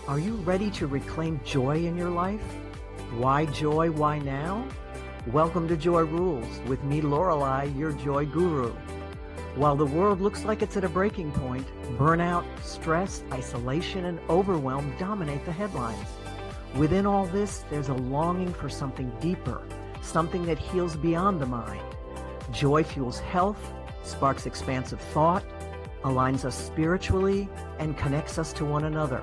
Are you ready to reclaim joy in your life? Why joy? Why now? Welcome to Joy Rules with me, Lorelei, your joy guru. While the world looks like it's at a breaking point, burnout, stress, isolation, and overwhelm dominate the headlines. Within all this, there's a longing for something deeper, something that heals beyond the mind. Joy fuels health, sparks expansive thought, aligns us spiritually, and connects us to one another.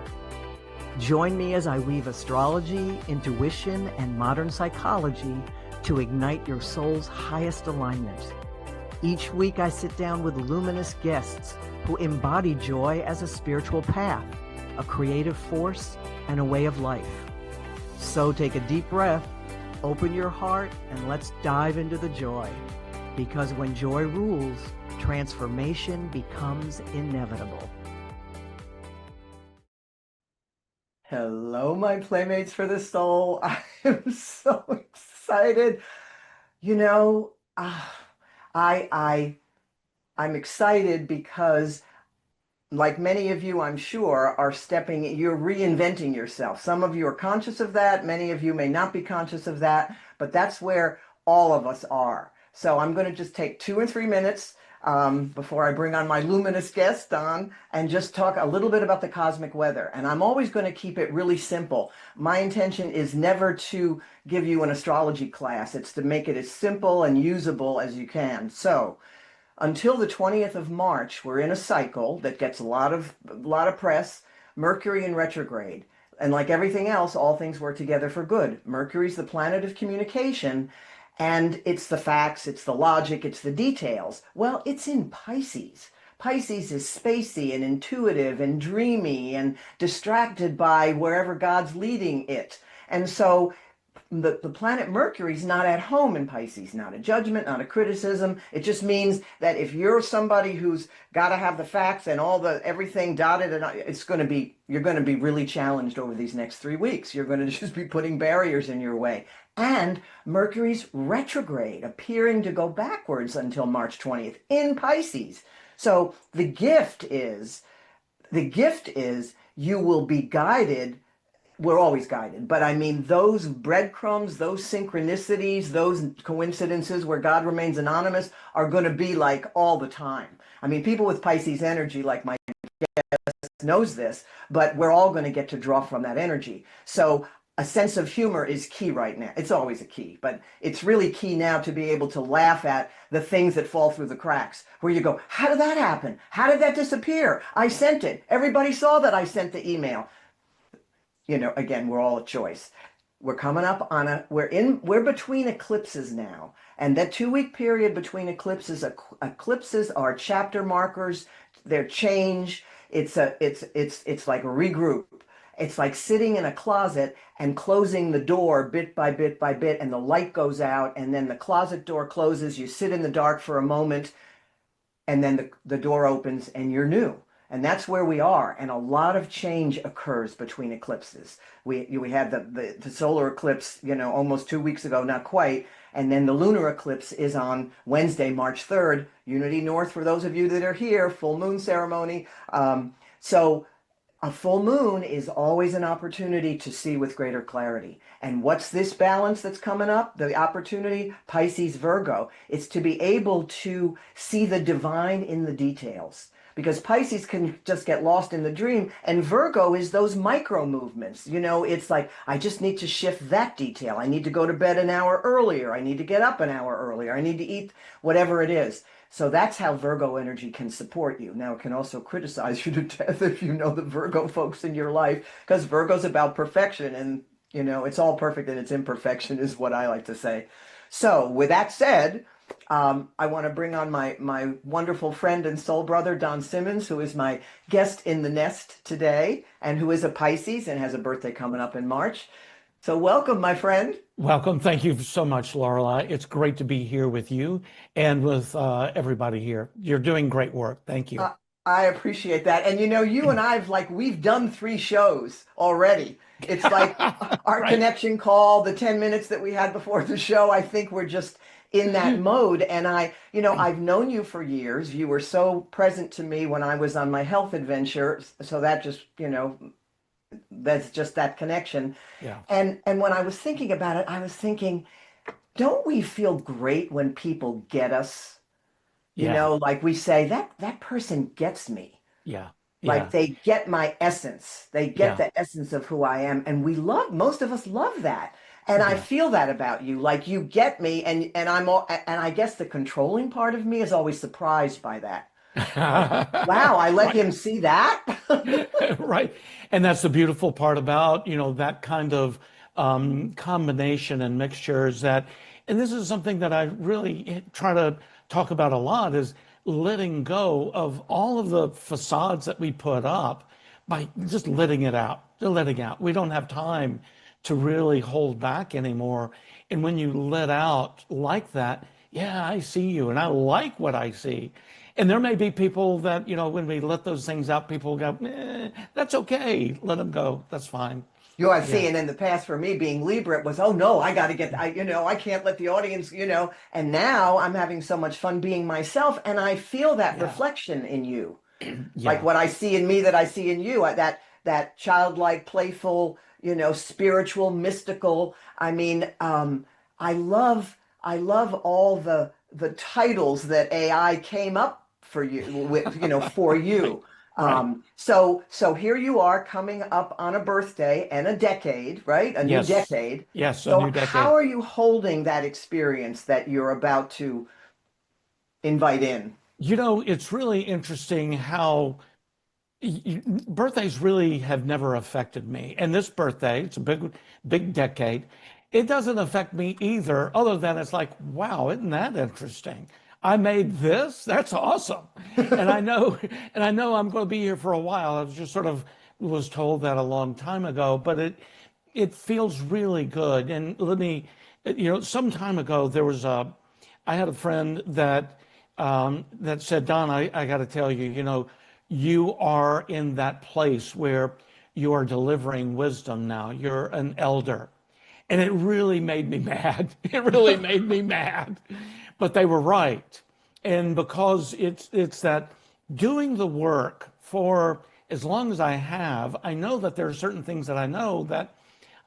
Join me as I weave astrology, intuition, and modern psychology to ignite your soul's highest alignment. Each week I sit down with luminous guests who embody joy as a spiritual path, a creative force, and a way of life. So take a deep breath, open your heart, and let's dive into the joy. Because when joy rules, transformation becomes inevitable. Hello, my playmates for the soul. I am so excited. You know, I'm excited because, like many of you, I'm sure, you're reinventing yourself. Some of you are conscious of that. Many of you may not be conscious of that, but that's where all of us are. So I'm going to just take 2 or 3 minutes before I bring on my luminous guest, Don, and just talk a little bit about the cosmic weather. And I'm always going to keep it really simple. My intention is never to give you an astrology class. It's to make it as simple and usable as you can. So until the 20th of March, we're in a cycle that gets a lot of press, Mercury in retrograde. And like everything else, all things work together for good. Mercury's the planet of communication, and it's the facts, it's the logic, it's the details. Well, it's in Pisces. Pisces is spacey and intuitive and dreamy and distracted by wherever God's leading it. And so the planet Mercury's not at home in Pisces, not a judgment, not a criticism. It just means that if you're somebody who's got to have the facts and everything dotted, and you're going to be really challenged over these next 3 weeks. You're going to just be putting barriers in your way. And Mercury's retrograde, appearing to go backwards until March 20th in Pisces. So the gift is you will be guided. We're always guided, but I mean, those breadcrumbs, those synchronicities, those coincidences where God remains anonymous are going to be like all the time. I mean, people with Pisces energy, like my guest knows this, but we're all going to get to draw from that energy. So a sense of humor is key right now. It's always a key, but it's really key now to be able to laugh at the things that fall through the cracks, where you go, how did that happen? How did that disappear? I sent it. Everybody saw that I sent the email. You know, again, we're all a choice. We're coming up on we're between eclipses now. And that 2-week period between eclipses are chapter markers, they're change. It's like a regroup. It's like sitting in a closet and closing the door bit by bit by bit, and the light goes out, and then the closet door closes, you sit in the dark for a moment, and then the door opens and you're new. And that's where we are. And a lot of change occurs between eclipses. We had the solar eclipse, almost 2 weeks ago, not quite. And then the lunar eclipse is on Wednesday, March 3rd, Unity North, for those of you that are here, full moon ceremony. So a full moon is always an opportunity to see with greater clarity. And what's this balance that's coming up? The opportunity, Pisces, Virgo. It's to be able to see the divine in the details. Because Pisces can just get lost in the dream, and Virgo is those micro movements. It's like, I just need to shift that detail. I need to go to bed an hour earlier. I need to get up an hour earlier. I need to eat whatever it is. So that's how Virgo energy can support you. Now, it can also criticize you to death if you know the Virgo folks in your life, because Virgo's about perfection, and, it's all perfect and its imperfection is what I like to say. So with that said, I want to bring on my wonderful friend and soul brother, Don Simmons, who is my guest in the nest today, and who is a Pisces and has a birthday coming up in March. So welcome, my friend. Welcome. Thank you so much, Lorelei. It's great to be here with you and with everybody here. You're doing great work. Thank you. I appreciate that. And you and we've done 3 shows already. It's like our Right. connection call, the 10 minutes that we had before the show. I think we're just in that mode. And I've known you for years. You were so present to me when I was on my health adventure. So that just, that's just that connection. Yeah. And when I was thinking about it, I was thinking, don't we feel great when people get us? You Yeah. know, like we say, that person gets me. Yeah. Like Yeah. they get my essence. They get Yeah. the essence of who I am. And most of us love that. And I Yeah. feel that about you. Like you get me and and I guess the controlling part of me is always surprised by that. Like, wow, I let Right. him see that. Right. And that's the beautiful part about, that kind of combination and mixtures and this is something that I really try to talk about a lot is letting go of all of the facades that we put up by just letting out. We don't have time to really hold back anymore. And when you let out like that, yeah, I see you and I like what I see. And there may be people that, when we let those things out, people go, that's okay. Let them go. That's fine. You are Yeah. seeing in the past for me being Libra, it was, oh no, I got to get, I can't let the audience, and now I'm having so much fun being myself. And I feel that Yeah. reflection in you. Like Yeah. what I see in me that I see in you, that childlike, playful, spiritual, mystical. I mean, I love all the titles that AI came up for you with, for Right. you. Right. So here you are coming up on a birthday and a decade, right? A new Yes. decade. Yes. A So new how decade. are you holding that experience that you're about to invite in? It's really interesting how birthdays really have never affected me. And this birthday, it's a big, big decade. It doesn't affect me either, other than it's like, wow, isn't that interesting? I made this. That's awesome. And I know, and I know I'm going to be here for a while. I was just sort of was told that a long time ago, but it feels really good. And some time ago I had a friend that said, Don, I got to tell you, you are in that place where you are delivering wisdom now. You're an elder. And it really made me mad. It really made me mad. But they were right. And because it's that doing the work for as long as I have, I know that there are certain things that I know that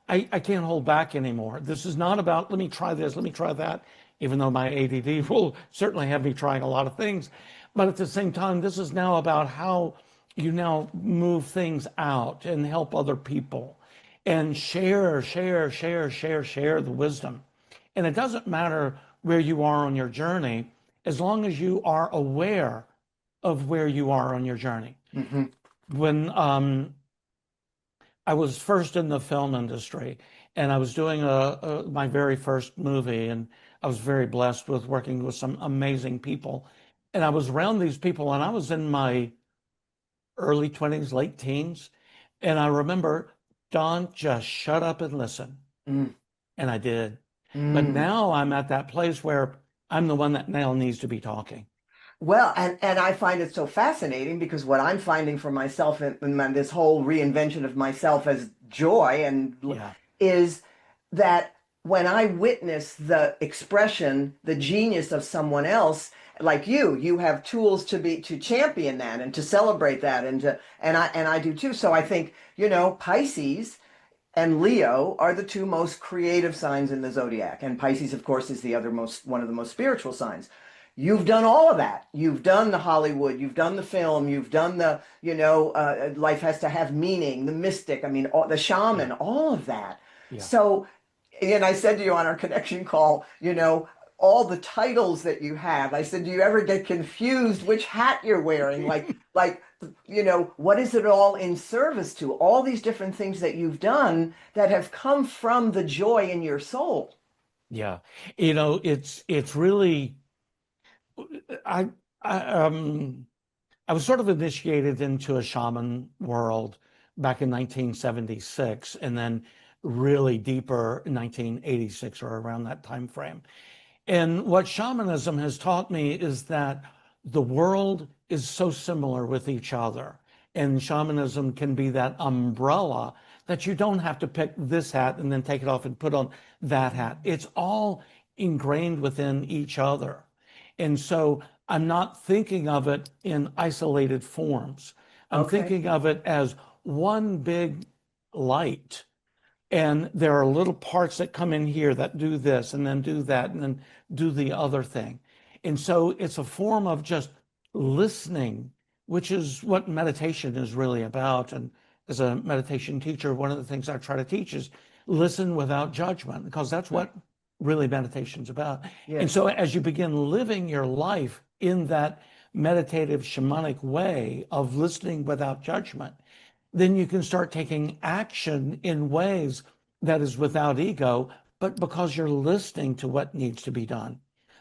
I can't hold back anymore. This is not about, let me try this, let me try that, even though my ADD will certainly have me trying a lot of things. But at the same time, this is now about how you now move things out and help other people and share the wisdom. And it doesn't matter where you are on your journey, as long as you are aware of where you are on your journey. Mhm. When I was first in the film industry, and I was doing my very first movie, and I was very blessed with working with some amazing people. And I was around these people, and I was in my early 20s, late teens. And I remember, Don, just shut up and listen. Mm. And I did. But Mm. now I'm at that place where I'm the one that now needs to be talking. Well, and I find it so fascinating because what I'm finding for myself in this whole reinvention of myself as joy Yeah. is that when I witness the expression, the genius of someone else, like you have tools to champion that and to celebrate that and I do too. So I think, Pisces and Leo are the two most creative signs in the zodiac. And Pisces, of course, is one of the most spiritual signs. You've done all of that. You've done the Hollywood, you've done the film, you've done life has to have meaning, the mystic, I mean, the Yeah. shaman, all of that. Yeah. So, and I said to you on our connection call, all the titles that you have. I said, do you ever get confused which hat you're wearing? Like, what is it all in service to? All these different things that you've done that have come from the joy in your soul. Yeah. It's really I I I was sort of initiated into a shaman world back in 1976 and then really deeper in 1986 or around that time frame. And what shamanism has taught me is that the world is so similar with each other. And shamanism can be that umbrella that you don't have to pick this hat and then take it off and put on that hat. It's all ingrained within each other. And so I'm not thinking of it in isolated forms. I'm Okay. thinking of it as one big light. And there are little parts that come in here that do this and then do that and then do the other thing. And so it's a form of just listening, which is what meditation is really about. And as a meditation teacher, one of the things I try to teach is listen without judgment, because that's what really meditation's about. And Yes. so as you begin living your life in that meditative shamanic way of listening without judgment, then you can start taking action in ways that is without ego, but because you're listening to what needs to be done.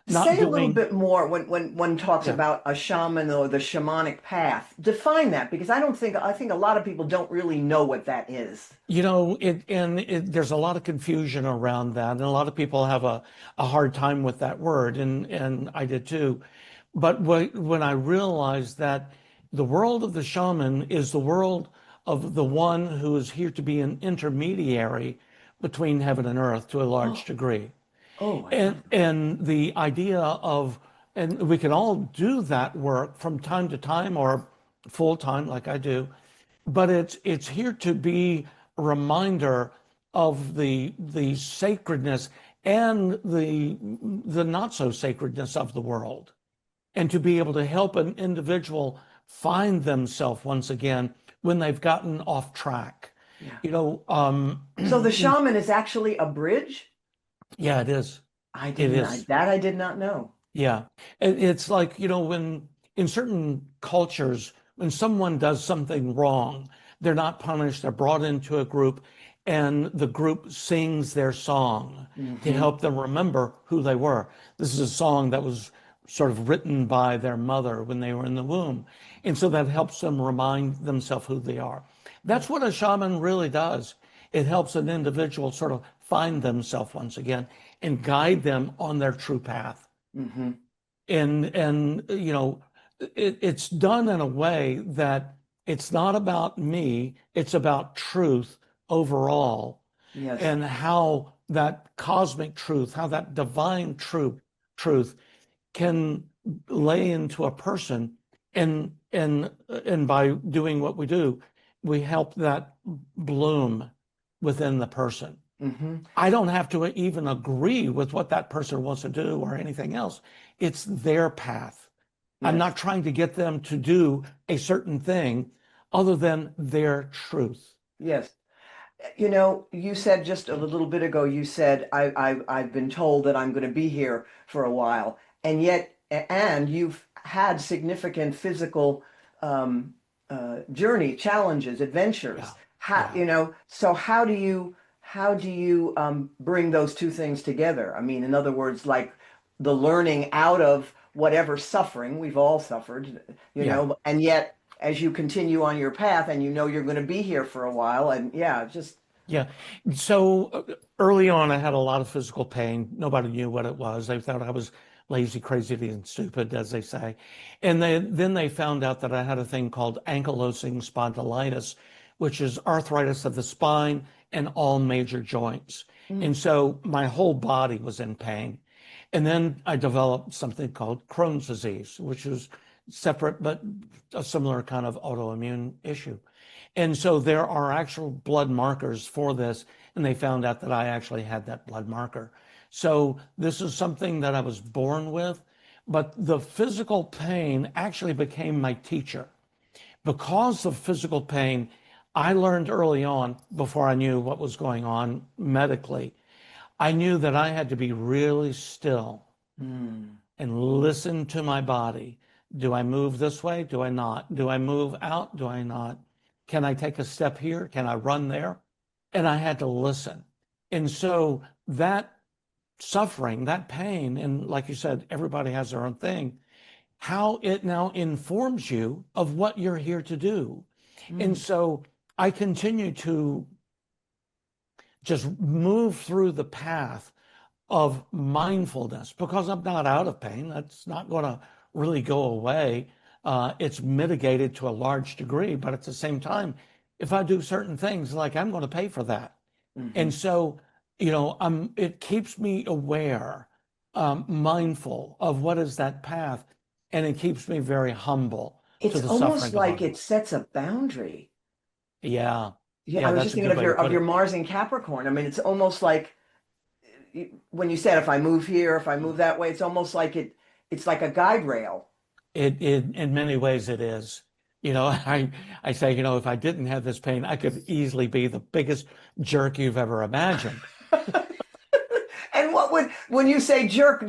Not Say a little doing, bit more when one talks yeah. about a shaman or the shamanic path. Define that, because I think a lot of people don't really know what that is. There's a lot of confusion around that, and a lot of people have a hard time with that word, and I did too. But when I realized that the world of the shaman is the world of the one who is here to be an intermediary between heaven and earth to a large Oh, degree. oh, I And love that. and the idea of, and we can all do that work from time to time or full time like I do, but it's here to be a reminder of the sacredness and the not so sacredness of the world, and to be able to help an individual find themselves once again when they've gotten off track. Yeah. You know, So the shaman is actually a bridge? yeah, it is. It is. I did not know. Yeah. It's like, when in certain cultures, when someone does something wrong, they're not punished, they're brought into a group, and the group sings their song to Hmm. help them remember who they were. This is a song that was sort of written by their mother when they were in the womb. And so that helps them remind themselves who they are. That's what a shaman really does. It helps an individual sort of find themselves once again and guide them on their true path. Hmm. And it's done in a way that it's not about me, it's about truth overall, Yes. and how that cosmic truth, how that divine truth can lay into a person, and by doing what we do, we help that bloom within the person. Hmm. I don't have to even agree with what that person wants to do or anything else. It's their path. I'm Yes. not trying to get them to do a certain thing other than their truth. Yes. You know, you said just a little bit ago, you said, I've been told that I'm going to be here for a while. And yet, and you've had significant physical journey, challenges, Yeah. adventures. Yeah. So how do you bring those two things together? I mean, in other words, like the learning out of whatever suffering, we've all suffered, Yeah. and yet as you continue on your path and you're going to be here for a while, and yeah, just Yeah. So early on, I had a lot of physical pain. Nobody knew what it was. They thought I was lazy, crazy, and stupid, as they say. And then they found out that I had a thing called ankylosing spondylitis, which is arthritis of the spine and all major joints. mm, And so my whole body was in pain. And then I developed something called Crohn's disease, which is separate, but a similar kind of autoimmune issue. And so there are actual blood markers for this, and they found out that I actually had that blood marker. So this is something that I was born with, but the physical pain actually became my teacher. Because of physical pain, I learned early on, before I knew what was going on medically, I knew that I had to be really still mm, and listen to my body. Do I move this way? Do I not? Do I move out? Do I not? Can I take a step here? Can I run there? And I had to listen. And so that suffering, that pain, and like you said, everybody has their own thing, how it now informs you of what you're here to do. And mm. so I continue to just move through the path of mindfulness because I'm not out of pain. That's not going to really go away. It's mitigated to a large degree, but at the same time, if I do certain things, like I'm going to pay for that. And Hmm. so, it keeps me aware, mindful of what is that path, and it keeps me very humble to It's the almost suffering of like it others. sets a boundary. Yeah. Yeah, I Yeah, was that's just a thinking good way to of put your it. Mars in Capricorn. I mean, it's almost like when you said if I move here, if I move that way, it's almost like it's like a guide rail. It in many ways it is. You know, I say, if I didn't have this pain, I could easily be the biggest jerk you've ever imagined. And what would when you say jerk,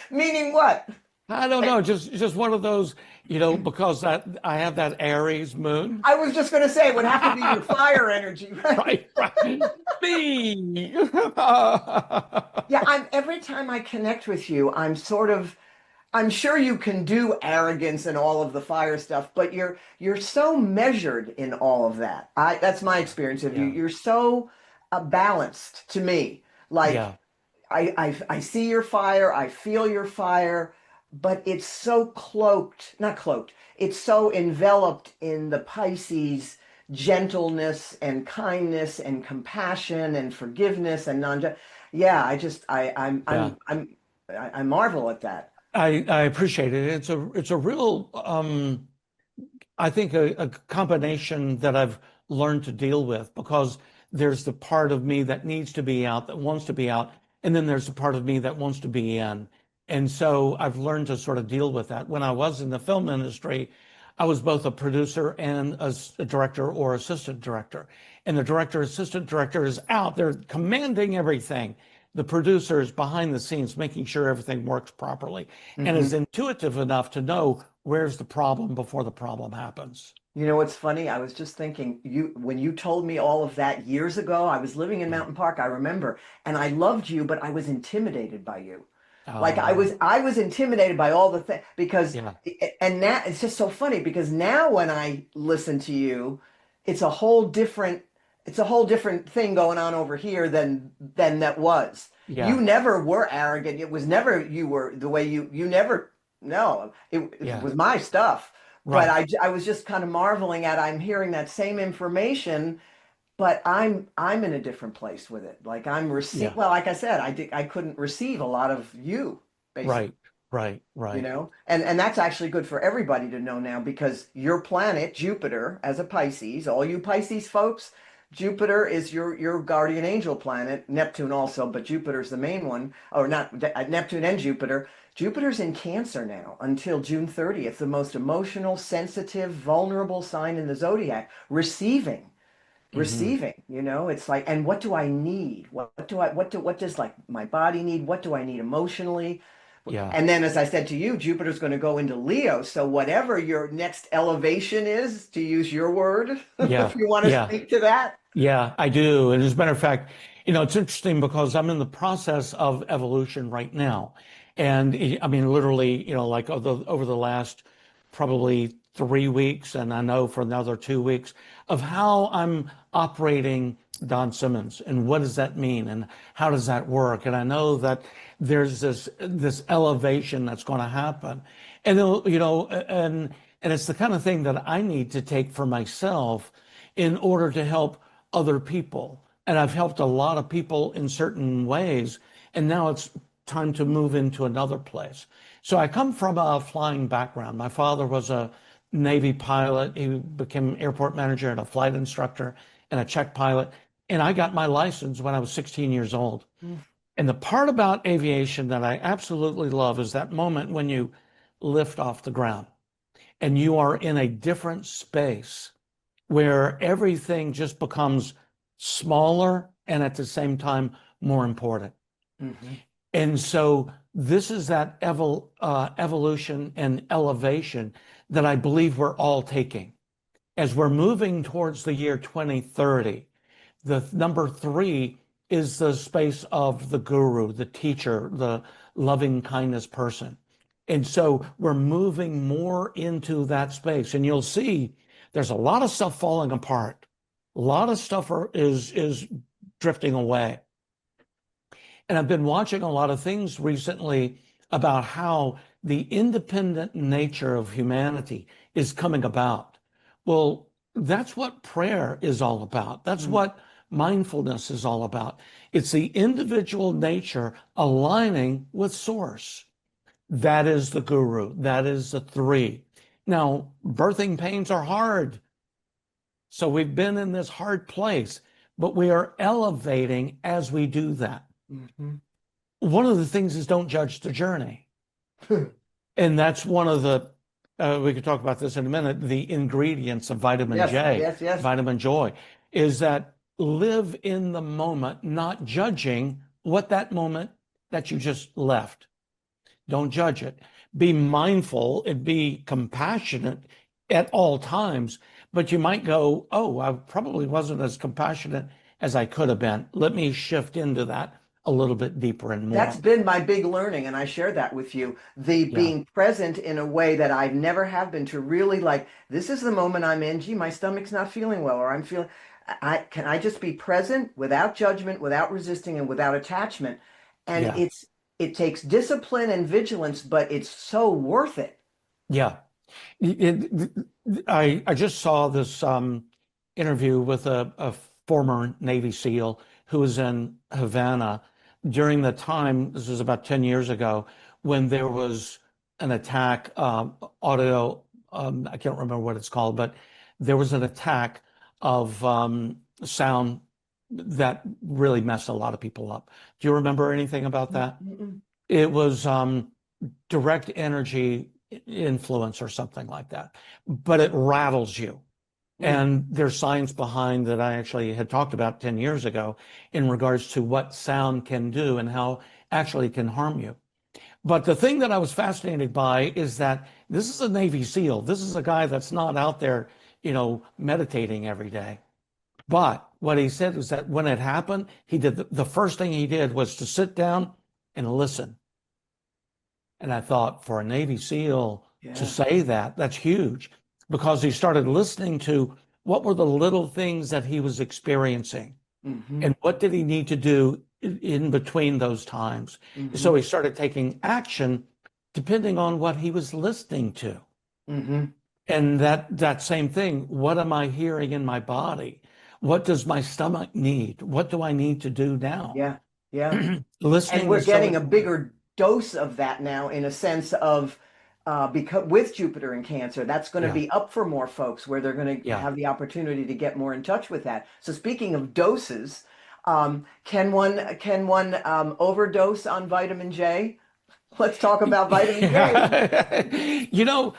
meaning what? I don't know, just one of those, because that I have that Aries moon. I was just going to say it would have to be your fire energy, right? Right, right. Me. Yeah, I'm every time I connect with you, I'm sure you can do arrogance and all of the fire stuff, but you're so measured in all of that. That's my experience of you. Yeah, You're so balanced to me. Like yeah, I see your fire, I feel your fire, but it's so cloaked, not cloaked, it's so enveloped in the Pisces gentleness and kindness and compassion and forgiveness and non. Yeah, I just yeah. I marvel at that. I appreciate it. It's a real I think a combination that I've learned to deal with because there's the part of me that needs to be out, that wants to be out, and then there's the part of me that wants to be in. And so I've learned to sort of deal with that. When I was in the film industry, I was both a producer and a director or assistant director. And the director, assistant director is out there commanding everything. The producer is behind the scenes, making sure everything works properly and is Hmm. intuitive enough to know where's the problem before the problem happens. You know what's funny? I was just thinking, you when you told me all of that years ago, I was living in Yeah. Mountain Park, I remember, and I loved you, but I was intimidated by you. Like Oh, I was intimidated by all the things because yeah, and now it's just so funny because now when I listen to you, it's a whole different it's a whole different thing going on over here than that was. You yeah, never were arrogant. It was never you were the way you never no, it yeah. was my stuff. But Right. I was just kind of marveling at I'm hearing that same information, but I'm in a different place with it. Like Yeah. well, like I said, I couldn't receive a lot of you, basically, Right. Right. you Right. know? And that's actually good for everybody to know now because your planet, Jupiter, as a Pisces, all you Pisces folks, Jupiter is your guardian angel planet, Neptune also, but Jupiter's the main one, or not Neptune and Jupiter. Jupiter's in Cancer now until June 30th, the most emotional, sensitive, vulnerable sign in the zodiac, Hmm. it's like, and what do I need? What does like my body need? What do I need emotionally? Yeah. And then, as I said to you, Jupiter's going to go into Leo. So whatever your next elevation is, to use your word, if Yeah. you want to Yeah. speak to that. Yeah, I do. And as a matter of fact, it's interesting because I'm in the process of evolution right now. And I mean, literally, like over the last probably 3 weeks, and I know for another 2 weeks, of how I'm operating Don Simmons and what does that mean and how does that work? And I know that there's this elevation that's going to happen. And and it's the kind of thing that I need to take for myself in order to help other people. And I've helped a lot of people in certain ways. And now it's time to move into another place. So I come from a flying background. My father was a Navy pilot. He became airport manager and a flight instructor and a check pilot. And I got my license when I was 16 years old. Mm. And the part about aviation that I absolutely love is that moment when you lift off the ground and you are in a different space where everything just becomes smaller and at the same time more important. Hmm. And so this is that evolution and elevation that I believe we're all taking. As we're moving towards the year 2030, the number three is the space of the guru, the teacher, the loving kindness person. And so we're moving more into that space. And you'll see there's a lot of stuff falling apart. A lot of stuff is drifting away. And I've been watching a lot of things recently about how the independent nature of humanity is coming about. Well, that's what prayer is all about. That's Mm. what mindfulness is all about. It's the individual nature aligning with source. That is the guru. That is the three. Now, birthing pains are hard. So we've been in this hard place, but we are elevating as we do that. Mm-hmm. One of the things is don't judge the journey. And that's one of the, we could talk about this in a minute, the ingredients of vitamin Yes, J, yes, yes. vitamin joy, is that live in the moment, not judging what that moment that you just left. Don't judge it. Be mindful and be compassionate at all times, but you might go, oh, I probably wasn't as compassionate as I could have been. Let me shift into that a little bit deeper and That's more. been my big learning, and I share that with you. The Yeah, being present in a way that I've never have been, to really like, this is the moment I'm in. Gee, my stomach's not feeling well, or I'm feeling, can I just be present without judgment, without resisting, and without attachment? And yeah, it takes discipline and vigilance, but it's so worth it. yeah. It, I just saw this interview with a former Navy SEAL who was in Havana during the time, this was about 10 years ago, when there was an attack, audio, I can't remember what it's called, but there was an attack of sound that really messed a lot of people up. Do you remember anything about that? Mm-mm. It was direct energy influence or something like that, but it rattles you. Mm. And there's science behind that I actually had talked about 10 years ago in regards to what sound can do and how actually it can harm you. But the thing that I was fascinated by is that this is a Navy SEAL. This is a guy that's not out there, meditating every day. But what he said was that when it happened, he did the first thing he did was to sit down and listen. And I thought, for a Navy SEAL to Yeah. say that, that's huge, because he started listening to what were the little things that he was experiencing Mm-hmm. and what did he need to do in between those times. Mm-hmm. So he started taking action depending on what he was listening to. Mm-hmm. And that same thing, what am I hearing in my body? What does my stomach need? What do I need to do now? Yeah. Yeah. And Listening we're is so getting a important. bigger dose of that now, in a sense of, because with Jupiter in Cancer, that's going to Yeah, be up for more folks, where they're going to yeah. have the opportunity to get more in touch with that. So speaking of doses, can one overdose on vitamin J? Let's talk about vitamin J. Yeah.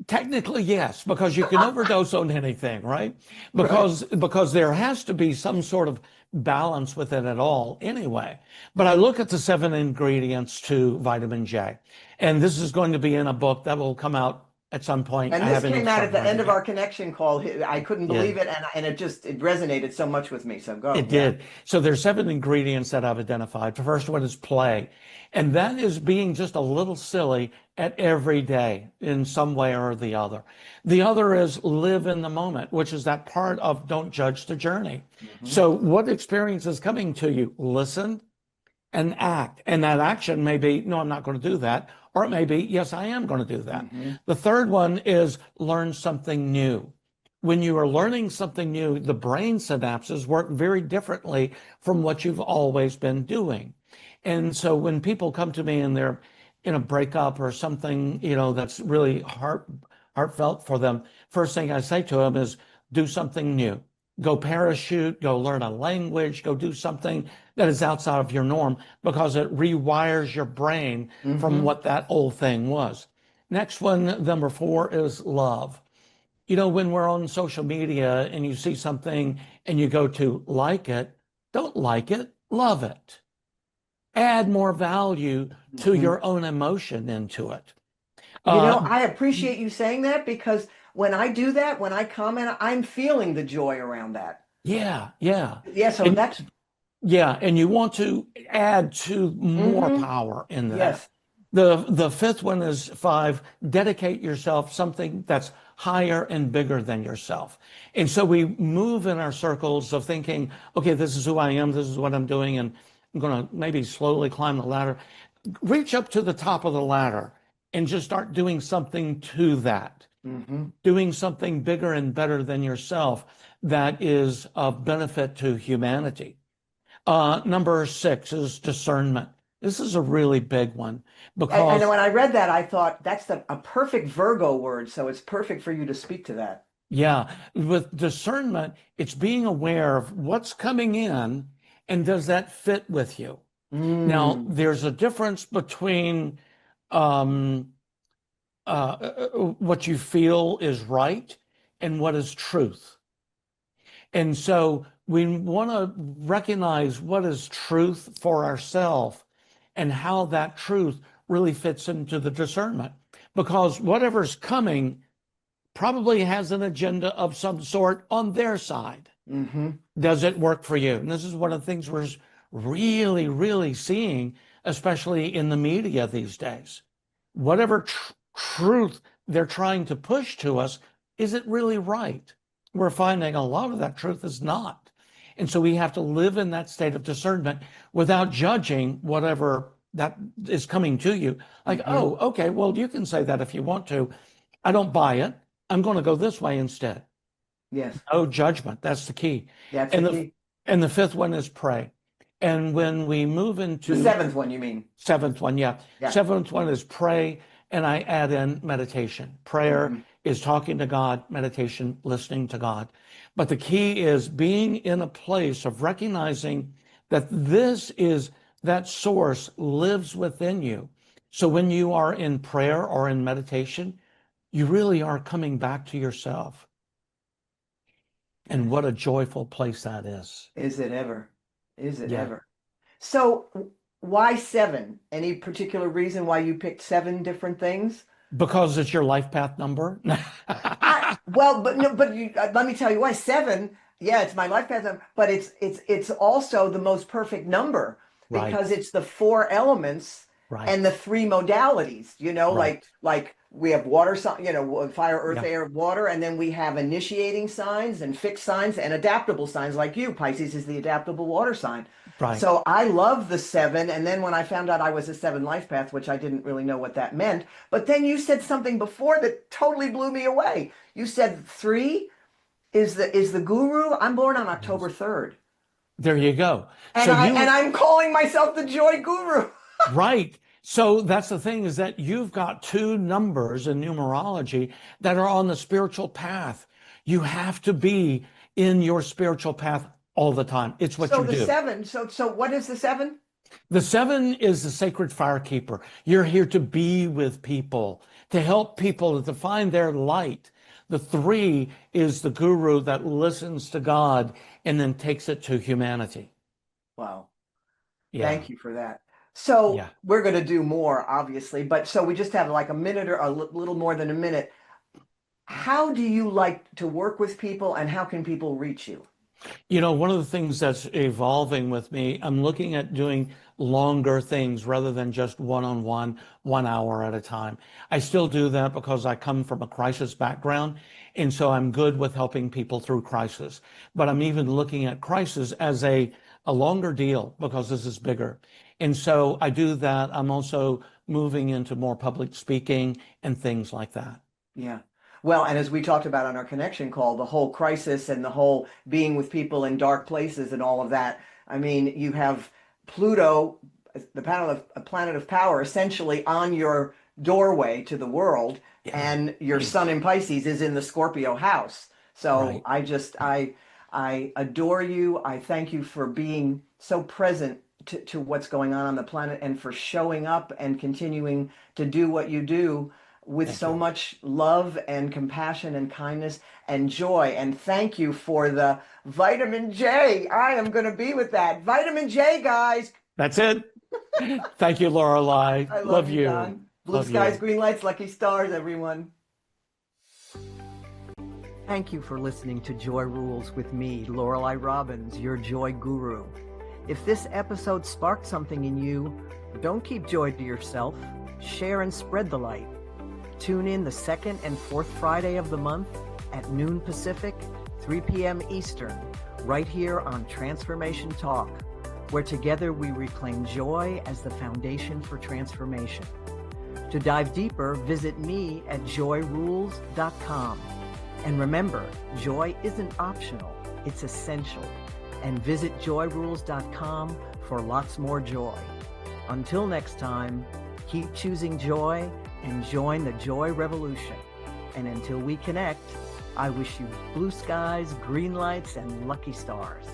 Technically, yes, because you can overdose on anything, right? Right. Because there has to be some sort of balance with it at all anyway. But I look at the 7 ingredients to vitamin J, and this is going to be in a book that will come out at some point. And I this haven't even came out at started the end writing of our yet. connection call. I couldn't Yeah. believe it, and it resonated so much with me. So go. It Yeah. did. So there's 7 ingredients that I've identified. The first one is play. And that is being just a little silly at every day in some way or the other. The other is live in the moment, which is that part of don't judge the journey. Hmm. So what experience is coming to you? Listen and act. And that action may be, no, I'm not going to do that. Or it may be, yes, I am going to do that. Hmm. The third one is learn something new. When you are learning something new, the brain synapses work very differently from what you've always been doing. And so when people come to me and they're in a breakup or something, that's really heartfelt for them, first thing I say to them is do something new. Go parachute, go learn a language, go do something that is outside of your norm, because it rewires your brain from Hmm. what that old thing was. Next one, number 4, is love. When we're on social media and you see something and you go to like it, don't like it, love it. Add more value to Hmm. your own emotion into it. You know, Uh, I appreciate you saying that, because when I do that, when I comment, I'm feeling the joy around that. yeah, yeah. Yeah, so And that's, yeah, and you want to add to more hmm, power in that. yes. The fifth one is 5, dedicate yourself something that's higher and bigger than yourself. And so we move in our circles of thinking, okay, this is who I am, this is what I'm doing, and I'm going to maybe slowly climb the ladder. Reach up to the top of the ladder and just start doing something to that, Hmm. doing something bigger and better than yourself that is of benefit to humanity. Number 6 is discernment. This is a really big one And because when I read that, I thought that's a perfect Virgo word, so it's perfect for you to speak to that. Yeah. With discernment, it's being aware of what's coming in and does that fit with you? Now, Mm, there's a difference between um, what you feel is right and what is truth. And so we want to recognize what is truth for ourselves and how that truth really fits into the discernment. Because whatever's coming probably has an agenda of some sort on their side. hmm. Does it work for you? And this is one of the things we're really, really seeing, especially in the media these days. Whatever truth they're trying to push to us, is it really right? We're finding a lot of that truth is not. And so we have to live in that state of discernment without judging whatever that is coming to you. Like, Hmm. oh, okay, well, you can say that if you want to. I don't buy it. I'm going to go this way instead. Yes, No judgment. That's the key. that's the And the key. and the fifth one is pray. And when we move The into seventh one, you mean? seventh one, yeah. Yeah. Seventh one is pray, and I add in meditation. Prayer Hmm. is talking to God, meditation, listening to God. But the key is being in a place of recognizing that this is that source lives within you. So when you are in prayer or in meditation, you really are coming back to yourself. And Yes. what a joyful place that is. Is it ever? Is it Yeah. ever? So, why seven? Any particular reason why you picked seven different things? Because it's your life path number. Well, but no, but let me tell you why seven. Yeah, it's my life path, but it's also the most perfect number Right, because it's the four elements right, and the three modalities. right. Like we have water, fire, earth, Yeah, air, water, and then we have initiating signs and fixed signs and adaptable signs. Like you, Pisces is the adaptable water sign. right. So I love the seven, and then when I found out I was a seven life path, which I didn't really know what that meant, but then you said something before that totally blew me away. You said three is the guru. I'm born on Yes. October 3rd. There you go. And So I and you, I'm calling myself the joy guru. right. So that's the thing is that you've got two numbers in numerology that are on the spiritual path. You have to be in your spiritual path all the time. It's what So you the do. seven, so what is the seven? The seven is the sacred fire keeper. You're here to be with people, to help people to find their light. The three is the guru that listens to God and then takes it to humanity. Wow. Yeah, Thank you for that. So yeah. we're going to do more, obviously, but so we just have like a minute or little more than a minute. How do you like to work with people and how can people reach you? You know, one of the things that's evolving with me, I'm looking at doing longer things rather than just one-on-one, 1 hour at a time. I still do that because I come from a crisis background. And so I'm good with helping people through crisis. But I'm even looking at crisis as a longer deal because this is bigger. And so I do that. I'm also moving into more public speaking and things like that. Yeah. Well, and as we talked about on our connection call, the whole crisis and the whole being with people in dark places and all of that. I mean, you have Pluto, the planet of power, essentially on your doorway to the world, Yeah. and your sun in Pisces is in the Scorpio house. So Right. I adore you. I thank you for being so present to what's going on the planet and for showing up and continuing to do what you do with Thank so you. much love and compassion and kindness and joy. And thank you for the vitamin J. I am going to be with that. Vitamin J, guys. That's it. Thank you, Lorelei. I love Love you, you. Don. Blue Love skies, you. green lights, lucky stars, everyone. Thank you for listening to Joy Rules with me, Lorelei Robbins, your joy guru. If this episode sparked something in you, don't keep joy to yourself. Share and spread the light. Tune in the second and fourth Friday of the month at noon Pacific, 3 p.m. Eastern, right here on Transformation Talk, where together we reclaim joy as the foundation for transformation. To dive deeper, visit me at joyrules.com. And remember, joy isn't optional, it's essential. And visit joyrules.com for lots more joy. Until next time, keep choosing joy and join the joy revolution. And until we connect, I wish you blue skies, green lights, and lucky stars.